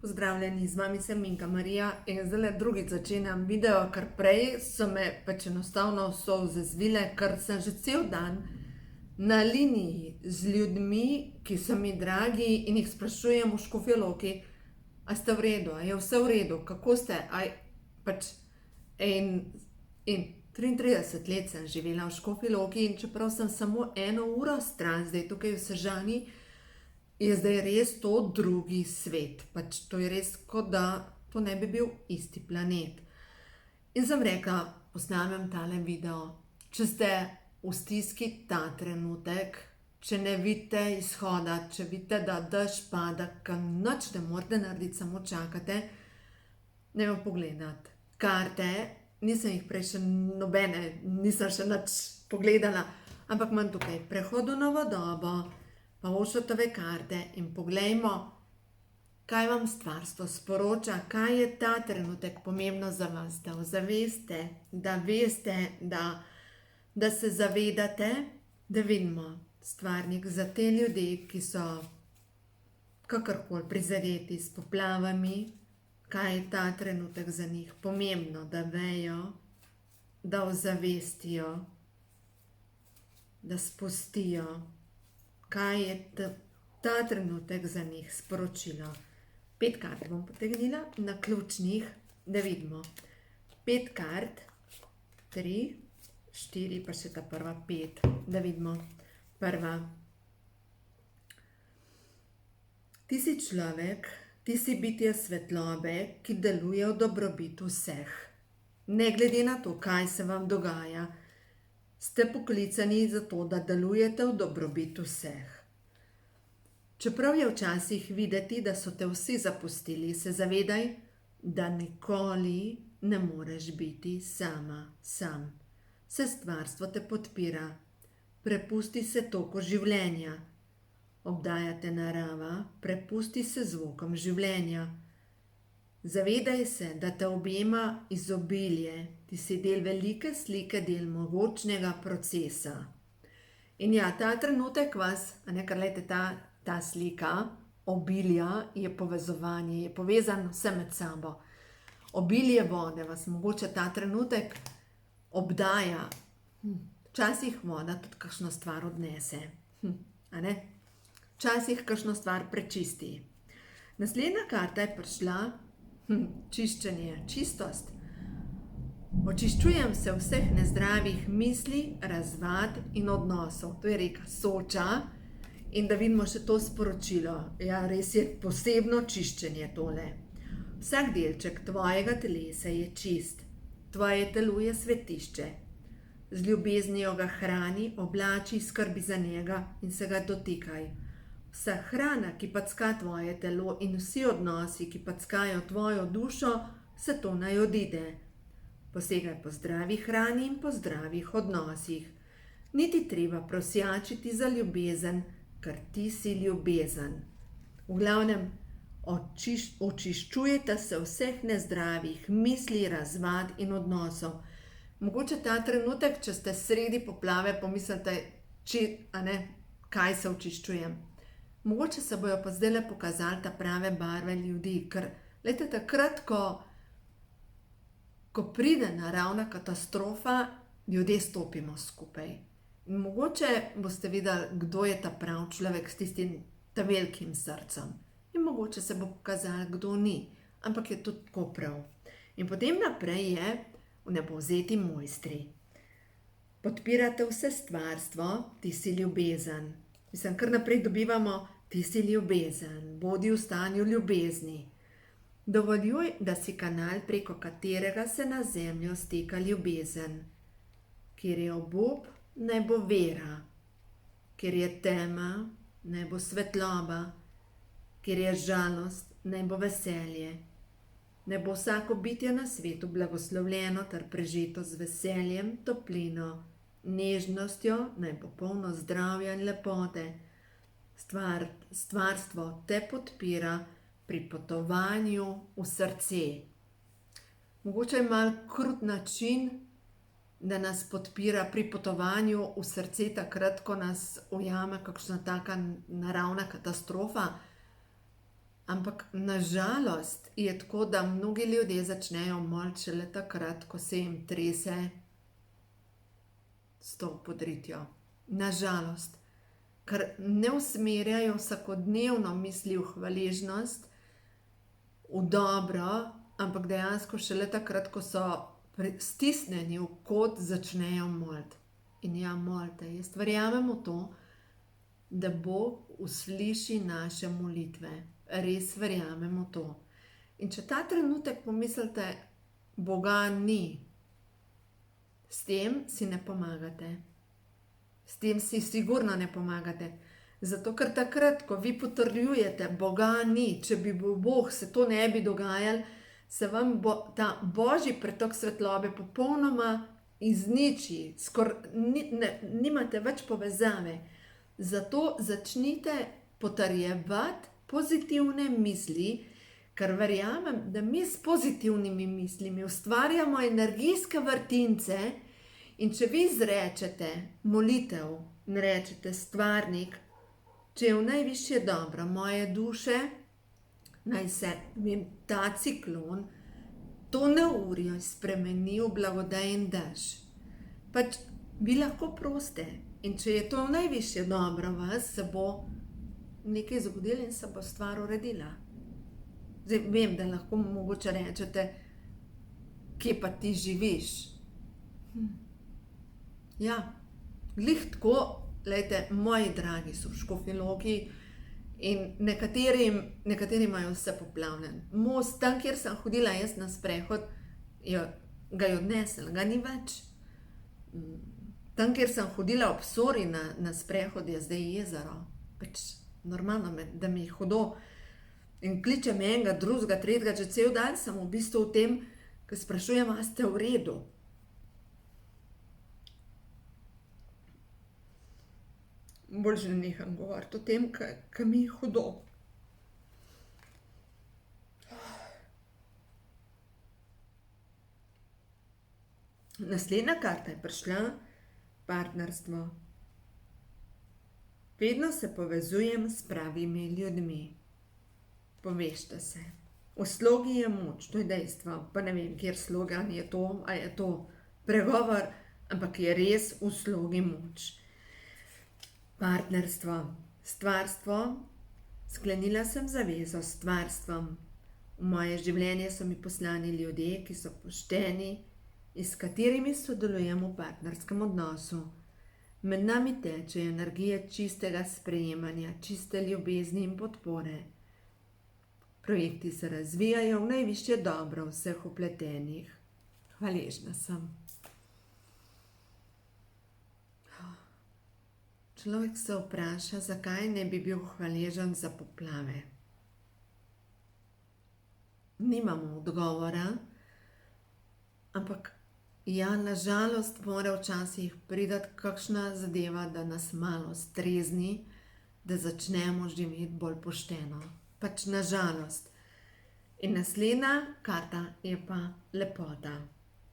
Pozdravljeni, z vami sem Minka Marija in zdaj drugič začenjam video, ker prej so me pač enostavno solze zvile, ker sem že cel dan na liniji z ljudmi, ki so mi dragi in jih sprašujem v Škofji Loki, a ste v redu, a je vse v redu, kako ste, in 33 let sem živela v Škofji Loki in čeprav sem samo 1 uro stran, zdaj tukaj v Sežani, je zdaj res to drugi svet. Pač to je res, kot da to ne bi bil isti planet. In sem rekla, posnamem tale video. Če ste v stiski ta trenutek, če ne vidite izhoda, če vidite, da dež pada, ker nič ne morete narediti, samo čakate, ne vam pogledati. Karte, nisem jih prej še nobene, nisem še nič pogledala, ampak imam tukaj prehodno dobo, pa Ošotove karte in poglejmo, kaj vam stvarstvo sporoča, kaj je ta trenutek pomembno za vas, da ozaveste, da veste, da se zavedate, da vidimo stvarnik za te ljudi, ki so kakorkoli prizadeti s poplavami, kaj je ta trenutek za njih pomembno, da vejo, da ozavestijo, da spustijo, kaj je ta trenutek za njih sporočilo. 5 kart bom potegnila na ključnih, da vidimo. 5 kart, 3, 4, pa še ta prva 5, da vidimo. Prva. Ti si človek, ti si bitje svetlobe, ki deluje v dobrobit vseh. Ne glede na to, kaj se vam dogaja, ste poklicani za to, da delujete v dobrobit vseh. Čeprav je včasih videti, da so te vsi zapustili, se zavedaj, da nikoli ne moreš biti sam. Vse stvarstvo te podpira. Prepusti se toku življenja. Obdaja te narava, prepusti se zvokom življenja. Zavedaj se, da te objema izobilje, ti si del velike slike, del mogočnega procesa. In ja, ta trenutek vas, ker glejte, ta slika obilja je povezovanje, je povezan vse med sabo. Obilje vode vas mogoče ta trenutek obdaja. Včasih voda tudi kakšno stvar odnese, Včasih kakšno stvar prečisti. Naslednja karta je prišla, čiščenje, čistost. Očiščujem se vseh nezdravih misli, razvad in odnosov. To je reka Soča. In da vidimo še to sporočilo. Ja, res je posebno čiščenje tole. Vsak delček tvojega telesa je čist. Tvoje telo je svetišče. Z ljubeznijo ga hrani, oblači, skrbi za njega in se ga dotikaj. Vsa hrana, ki packa tvoje telo in vsi odnosi, ki packajo tvojo dušo, se to naj odide. Posegaj po zdravi hrani in po zdravih odnosih. Niti treba prosjačiti za ljubezen, ker ti si ljubezen. V glavnem, očiščujete se vseh nezdravih misli, razvad in odnosov. Mogoče ta trenutek, če ste sredi poplave, pomislite, kaj se očiščujem. Mogoče se bojo pa zdajle pokazali ta prave barve ljudi, ker, glejte, takrat, ko pride naravna katastrofa, ljudje stopimo skupaj. In mogoče boste videli, kdo je ta prav človek s tistim velikim srcem. In mogoče se bo pokazalo, kdo ni, ampak je to tako prav. In potem naprej je vnebovzeti mojstri. Podpirate vse stvarstvo, ti si ljubezen. Mislim, kar naprej dobivamo, ti si ljubezen, bodi v stanju ljubezni. Dovoljuj, da si kanal, preko katerega se na zemljo steka ljubezen. Kjer je obup, naj bo vera. Kjer je tema, naj bo svetloba. Kjer je žalost, naj bo veselje. Naj bo vsako bitje na svetu blagoslovljeno ter prežeto z veseljem, toplino, nežnostjo, naj bo polno zdravja in lepote. Stvarstvo te podpira pri potovanju v srce. Mogoče je malo krut način, da nas podpira pri potovanju v srce takrat, ko nas ujame kakšna taka naravna katastrofa. Ampak nažalost je tako, da mnogi ljudje začnejo molči šele takrat, ko se jim trese s to podritjo. Nažalost, ker ne usmerjajo vsakodnevno misli v hvaležnost, v dobro, ampak dejansko šele takrat, ko so stisnjeni v kot, začnejo moliti. In ja, molite. Jaz verjamem v to, da Bog usliši naše molitve. Res verjamem v to. In če ta trenutek pomislite, Boga ni, s tem si ne pomagate. S tem si sigurno ne pomagate. Zato, ker takrat, ko vi potrjujete, Boga ni, če bi bil Bog, se to ne bi dogajalo, se vam ta božji pretok svetlobe popolnoma izniči, nimate več povezave. Zato začnite potrjevati pozitivne misli, ker verjamem, da mi s pozitivnimi mislimi ustvarjamo energijske vrtince in če vi izrečete molitev, rečete stvarnik, če je v najvišje dobro moje duše, naj se ta ciklon, to neurje spremeni v blagodajen dež. Pač vi lahko prosite in če je to v najvišje dobro vas, se bo nekaj zgodilo in se bo stvar uredila. Zdaj vem, da lahko mogoče rečete, kje pa ti živiš. Ja, glih tako, glejte, moji dragi so v Škofji Loki in nekateri imajo vse poplavljen. Most, tam, kjer sem hodila jaz na sprehod, ga je odnesel, ga ni več. Tam, kjer sem hodila ob Sori na sprehod, je zdaj jezero. Pač normalno, da mi je hudo. In kličem enega, drugega, tretjega, že cel dan sem v bistvu v tem, ko sprašujem, a ste v redu. Bolj že neham govoriti o tem, kaj mi je hudo. Naslednja karta je prišla, partnerstvo. Vedno se povezujem s pravimi ljudmi. Povežite se. V slogi je moč, to je dejstvo. Pa ne vem, kjer slogan je to, a je to pregovor, ampak je res v slogi moč. Partnerstvo, stvarstvo, sklenila sem zavezo s stvarstvom. V moje življenje so mi poslani ljudje, ki so pošteni in s katerimi sodelujem v partnerskem odnosu. Med nami teče energija čistega sprejemanja, čiste ljubezni in podpore. Projekti se razvijajo v najvišje dobro vseh vpletenih. Hvaležna sem. Človek se vpraša, zakaj ne bi bil hvaležen za poplave. Nimamo odgovora, ampak ja, nažalost mora včasih priti kakšna zadeva, da nas malo strezni, da začnemo živeti bolj pošteno. Pač nažalost. In naslednja karta je pa lepota.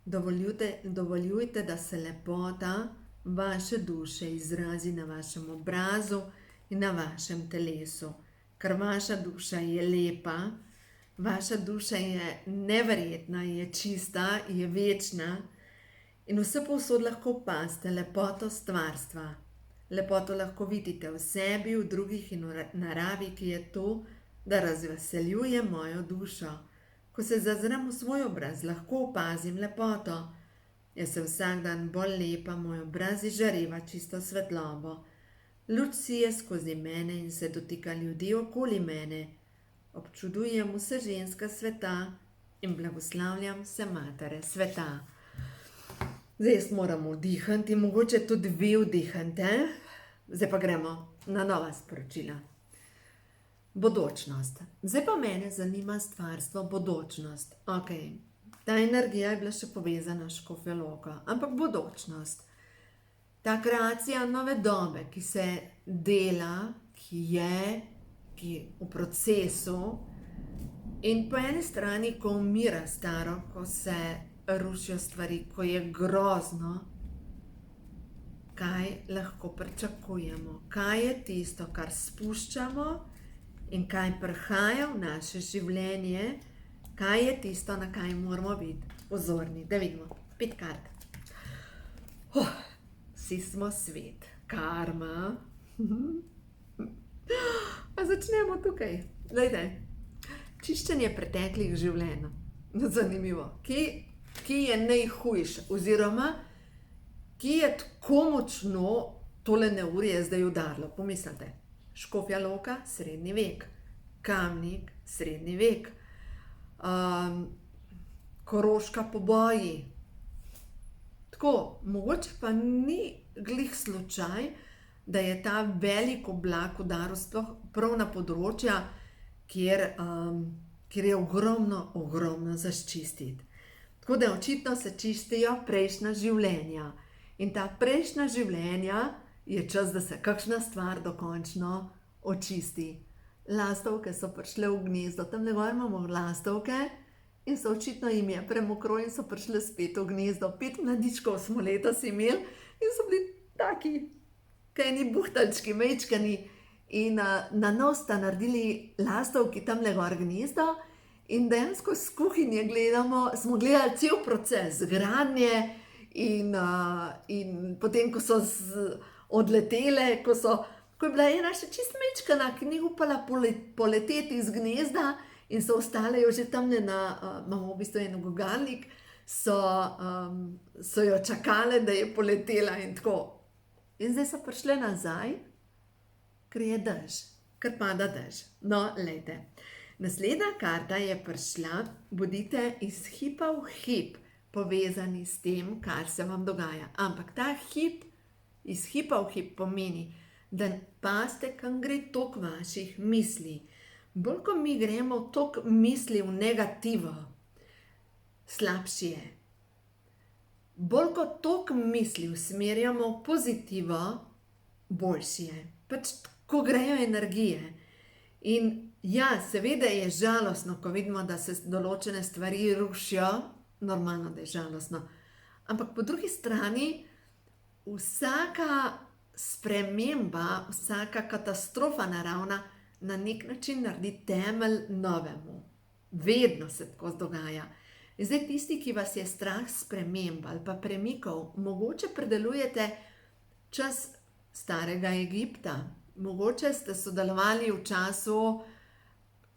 Dovoljujte, da se lepota vaše duše izrazi na vašem obrazu in na vašem telesu. Ker vaša duša je lepa, vaša duša je neverjetna, je čista, je večna in vse povsod lahko opazite lepoto stvarstva. Lepoto lahko vidite v sebi, v drugih in v naravi, ki je tu, da razveseljuje mojo dušo. Ko se zazrem v svoj obraz, lahko opazim lepoto. Jaz sem vsak dan bolj lepa, moj obraz izžareva čisto svetlobo. Luč sije skozi mene in se dotika ljudi okoli mene. Občudujem vse ženske sveta in blagoslavljam vse matere sveta. Zdaj jaz moram vdihati in mogoče tudi vi vdihate. Zdaj pa gremo na nova sporočila. Bodočnost. Zdaj pa mene zanima stvarstvo bodočnost. Okej. Ta energija je bila še povezana s Škofjo Loko, ampak bodočnost. Ta kreacija nove dobe, ki se dela, ki je v procesu in po eni strani, ko umira staro, ko se rušijo stvari, ko je grozno, kaj lahko pričakujemo, kaj je tisto, kar spuščamo In kaj prihaja v naše življenje, kaj je tisto, na kaj moramo biti pozorni. Da vidimo, 5 kart. Vsi smo svet, karma. Pa začnemo tukaj. Glejte, čiščenje preteklih življenj. Zanimivo. Kje je najhujše, oziroma kje je tako močno tole neurje zdaj udarilo? Pomislite, Škofja Loka, srednji vek, Kamnik, srednji vek, Koroška poboji. Tako, mogoče pa ni glih slučaj, da je ta velik oblak udaril sploh prav na področja, kjer je ogromno zaščistiti. Tako da očitno se čistijo prejšnja življenja. In ta prejšnja življenja je čas, da se kakšna stvar dokončno očisti. Lastovke so prišle v gnezdo, tam gor imamo lastovke in so očitno jim je premokro in so prišle spet v gnezdo. 5 mladičkov smo letos imeli in so bili taki, kaj ni buhtački, mečkani. In na nos sta naredili lastovki tam gor gnezdo in dejansko s kuhinje smo gledali cel proces gradnje in potem, ko so odletele, ko je bila ena še čist mečkana, ki ni upala poleteti iz gnezda in so ostale jo že tam imamo v bistvu en gugalnik, so jo čakale, da je poletela in tako. In zdaj so prišle nazaj, ker je dež, ker pada dež. No, lejte, naslednja karta je prišla, bodite iz hipa v hip povezani s tem, kar se vam dogaja. Ampak ta hip, iz hipa v hip pomeni, da pazite, kam gre tok vaših misli. Bolj, ko mi gremo tok misli v negativo, slabši je. Bolj, ko tok misli usmerjamo v pozitivo, boljši je. Pač ko grejo energije. In ja, seveda je žalostno, ko vidimo, da se določene stvari rušijo, normalno, da je žalostno. Ampak po drugi strani, vsaka sprememba, vsaka katastrofa naravna na nek način naredi temelj novemu. Vedno se tako dogaja. In zdaj tisti, ki vas je strah sprememb ali pa premikov, mogoče predelujete čas starega Egipta. Mogoče ste sodelovali v času,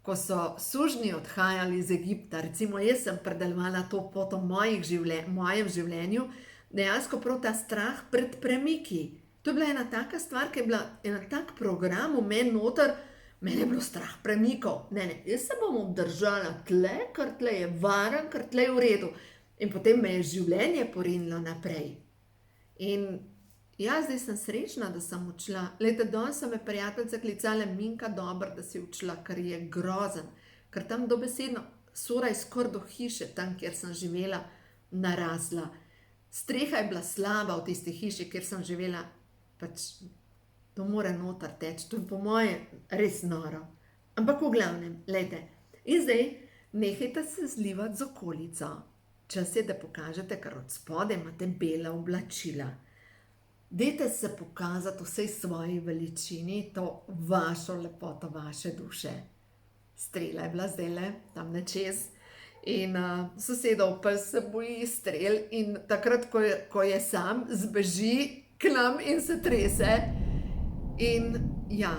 ko so sužnji odhajali iz Egipta. Recimo, jaz sem predelovala to pot v mojem življenju, dejansko prav ta strah pred premiki. To je bila ena taka stvar, ki je bila en tak program v meni noter, meni je bilo strah premikov. Ne, jaz se bom obdržala tle, ker tle je varen, ker tle je v redu. In potem me je življenje porinilo naprej. In ja, zdaj sem srečna, da sem odšla. Lejte, danes so me prijateljice klicale, Minka, dobro, da si odšla, ker je grozen. Ker tam dobesedno skoraj do hiše, tam, kjer sem živela, narasla. Streha je bila slaba v tisti hiši, kjer sem živela, pač to mora noter teči. To je po moje res noro. Ampak v glavnem, lejte, in zdaj nehajte se zlivati z okolico. Čas je, da pokažete, ker od spode imate bela oblačila. Dajte se pokazati vsej svoji veličini, to vašo lepoto, vaše duše. Strela je bila zdajle, tam nečez. In sosedov pes se boji strel in takrat, ko je sam, zbeži k nam in se trese. In ja,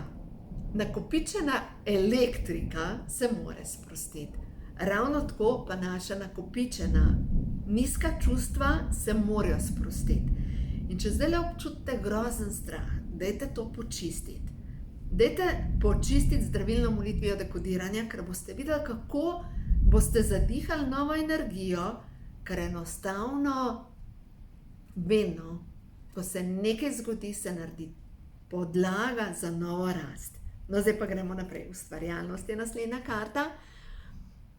nakopičena elektrika se more sprostiti. Ravno tako pa naša nakopičena nizka čustva se morajo sprostiti. In če zdaj občutite grozen strah, dajte to počistiti. Dajte počistiti zdravilno molitvijo dekodiranja, ker boste videli, kako boste zadihali novo energijo, ker enostavno vedno, ko se nekaj zgodi, se naredi podlaga za novo rast. No, zdaj pa gremo naprej. Ustvarjalnost je naslednja karta.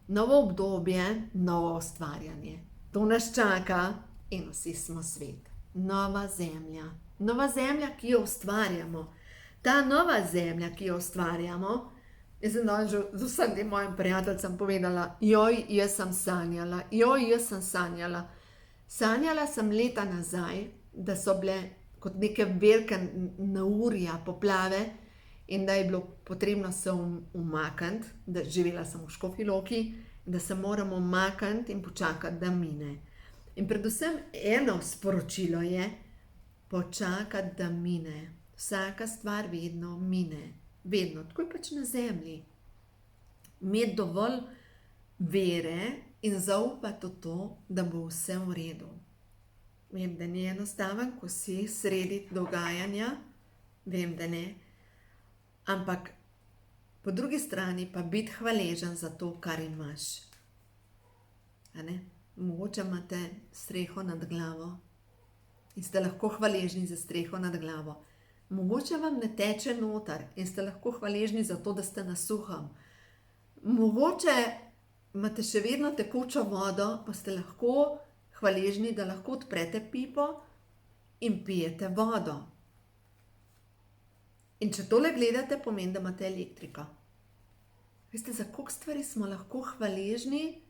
Novo obdobje, novo ustvarjanje. To nas čaka in vsi smo svet. Nova zemlja. Nova zemlja, ki jo ustvarjamo. Ta nova zemlja, ki jo ustvarjamo, jaz sem danes že z vsem tem mojim prijateljcem povedala, jaz sem sanjala. Sanjala sem leta nazaj, da so bile kot neke velike neurja, poplave in da je bilo potrebno se umakniti, da živela sem v Škofji Loki, da se moramo umakniti in počakati, da mine. In predvsem eno sporočilo je, počakati, da mine. Vsaka stvar vedno mine. Vedno, tako je pač na zemlji. Imeti dovolj vere in zaupati v to, da bo vse v redu. Vem, da ni enostaven, ko si sredi dogajanja, vem, da ne, ampak po drugi strani pa biti hvaležen za to, kar imaš. A ne? Mogoče imate streho nad glavo in ste lahko hvaležni za streho nad glavo. Mogoče vam ne teče noter in ste lahko hvaležni za to, da ste na suhem. Mogoče imate še vedno tekočo vodo, pa ste lahko hvaležni, da lahko odprete pipo in pijete vodo. In če tole gledate, pomeni, da imate elektriko. Veste, za koliko stvari smo lahko hvaležni,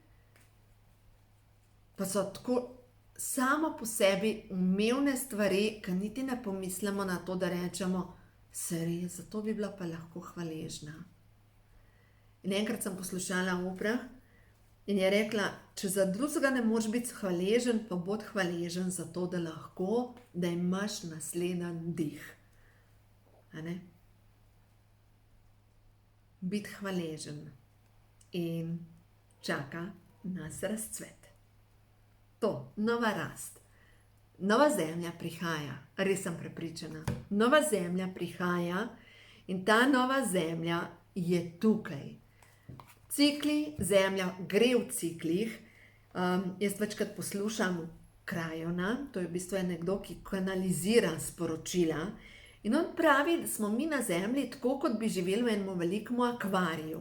pa so tako samo po sebi umevne stvari, ki niti ne pomislimo na to, da rečemo, se res, zato bi bila pa lahko hvaležna. In enkrat sem poslušala Oprah in je rekla, če za drugega ne moreš biti hvaležen, pa bod hvaležen za to, da lahko, da imaš naslednji dih. A ne? Biti hvaležen in čaka nas razcvet. To, nova rast. Nova zemlja prihaja, res sem prepričana. Nova zemlja prihaja in ta nova zemlja je tukaj. Cikli, zemlja gre v ciklih. Jaz večkrat poslušam Krajona, to je v bistvu nekdo, ki kanalizira sporočila. In on pravi, da smo mi na zemlji tako, kot bi živeli v enem velikem akvariju.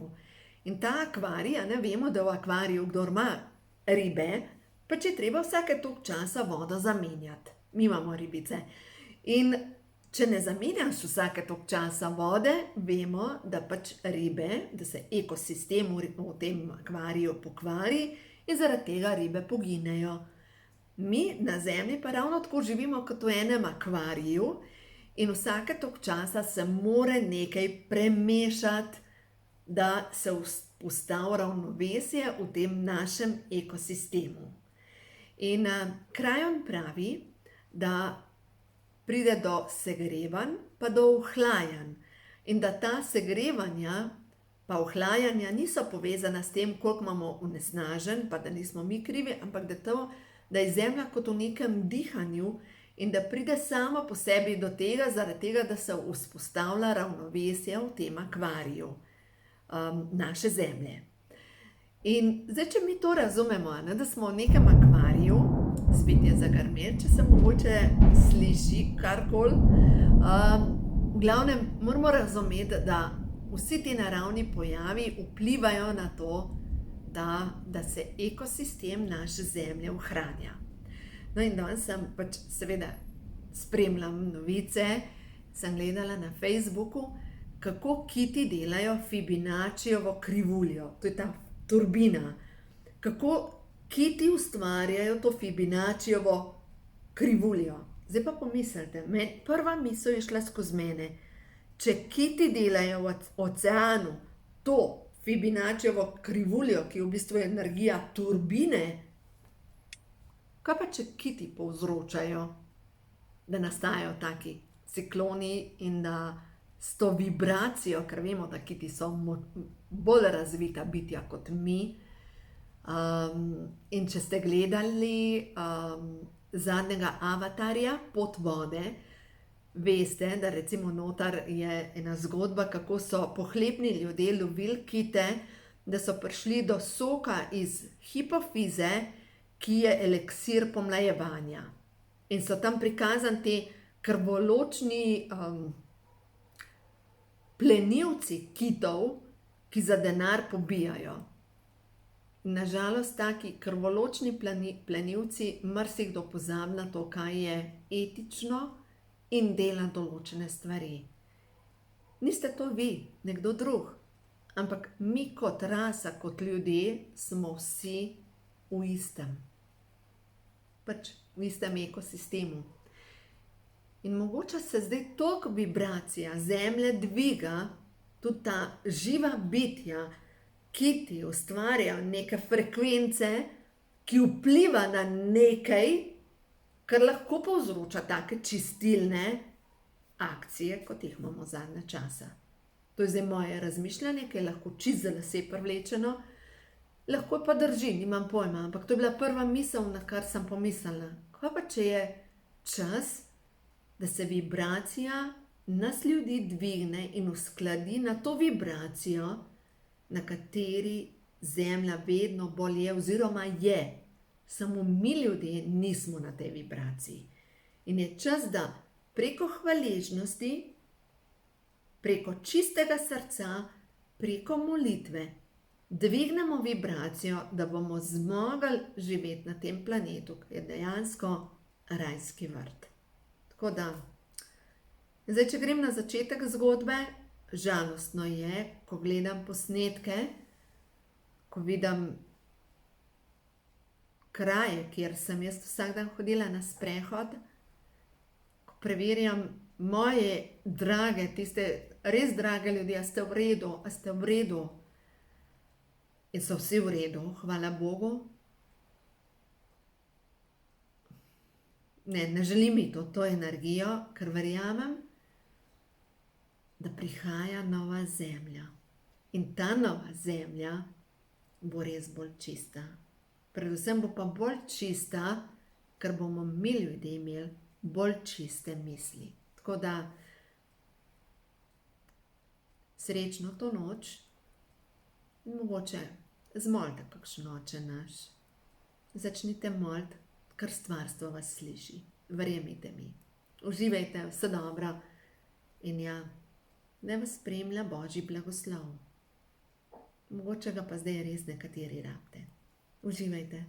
In ta akvarij, ne vemo, da v akvariju, kdor ima ribe, pač je treba vsake toliko časa vodo zamenjati. Mi imamo ribice. In če ne zamenjaš vsake toliko časa vode, vemo, da pač ribe, da se ekosistem v tem akvariju pokvari in zaradi tega ribe poginejo. Mi na zemlji pa ravno tako živimo kot v enem akvariju in vsake toliko časa se mora nekaj premešati, da se vzpostavi ravnovesje v tem našem ekosistemu. In Krajon pravi, da pride do segrevanj pa do ohlajanj. In da ta segrevanja pa ohlajanja niso povezana s tem, koliko imamo onesnažen, pa da nismo mi krivi, ampak da je zemlja kot v nekem dihanju in da pride sama po sebi do tega, zaradi tega, da se vzpostavlja ravnovesje v tem akvariju naše zemlje. In zdaj, če mi to razumemo, ne, da smo v nekem akvariju, spet je zagrmel, če se mogoče sliši karkoli, v glavnem moramo razumeti, da vsi ti naravni pojavi vplivajo na to, da se ekosistem naše zemlje ohranja. No in danes sem pač seveda spremljam novice, sem gledala na Facebooku, kako kiti delajo Fibonaccijevo krivuljo, to je ta turbina, kako kiti ustvarjajo to Fibonaccijevo krivuljo. Zdaj pa pomislite, prva misel je šla skozi mene, če kiti delajo v oceanu to Fibonaccijevo krivuljo, ki je v bistvu energija turbine, kaj pa če kiti povzročajo, da nastajajo taki cikloni in da s to vibracijo, ker vemo, da kiti so bolj razvita bitja kot mi. In če ste gledali zadnjega Avatarja, Pot vode, veste, da recimo notar je ena zgodba, kako so pohlepni ljudje lovili kite, da so prišli do soka iz hipofize, ki je eliksir pomlajevanja. In so tam prikazani ti krvoločni plenilci kitov, ki za denar pobijajo. Nažalost, taki krvoločni plenilci marsikdo pozabi na to, kaj je etično in dela določene stvari. Niste to vi, nekdo drug, ampak mi kot rasa, kot ljudje smo vsi v istem. Pač v istem ekosistemu. In mogoče se zdaj toliko vibracija zemlje dviga, tudi ta živa bitja, ki ti ustvarjajo neke frekvence, ki vpliva na nekaj, kar lahko povzroča take čistilne akcije, kot jih imamo zadnje časa. To je zdaj moje razmišljanje, ki je lahko čist za lase privlečeno, lahko pa drži, nimam pojma, ampak to je bila prva misel, na kar sem pomislila. Kaj pa, če je čas, da se vibracija nas ljudi dvigne in uskladi na to vibracijo, na kateri zemlja vedno bolj je oziroma je. Samo mi ljudje nismo na tej vibraciji. In je čas, da preko hvaležnosti, preko čistega srca, preko molitve dvignemo vibracijo, da bomo zmogli živeti na tem planetu, ki je dejansko rajski vrt. Tako da, zdaj, če grem na začetek zgodbe, žalostno je, ko gledam posnetke, ko vidim kraje, kjer sem jaz vsak dan hodila na sprehod, ko preverjam moje drage, tiste res drage ljudi, a ste v redu, a ste v redu. In so vsi v redu, hvala Bogu. Ne želim iti v to energijo, ker verjamem, da prihaja nova zemlja. In ta nova zemlja bo res bolj čista. Predvsem bo pa bolj čista, ker bomo mi ljudje imeli bolj čiste misli. Tako da, srečno to noč in mogoče zmolite kakšno Oče naš. Začnite moliti, ker stvarstvo vas sliši. Verjemite mi. Uživajte, vse dobro. In ja, naj vas spremlja Božji blagoslov. Mogoče ga pa zdaj res nekateri rabite. Uživajte.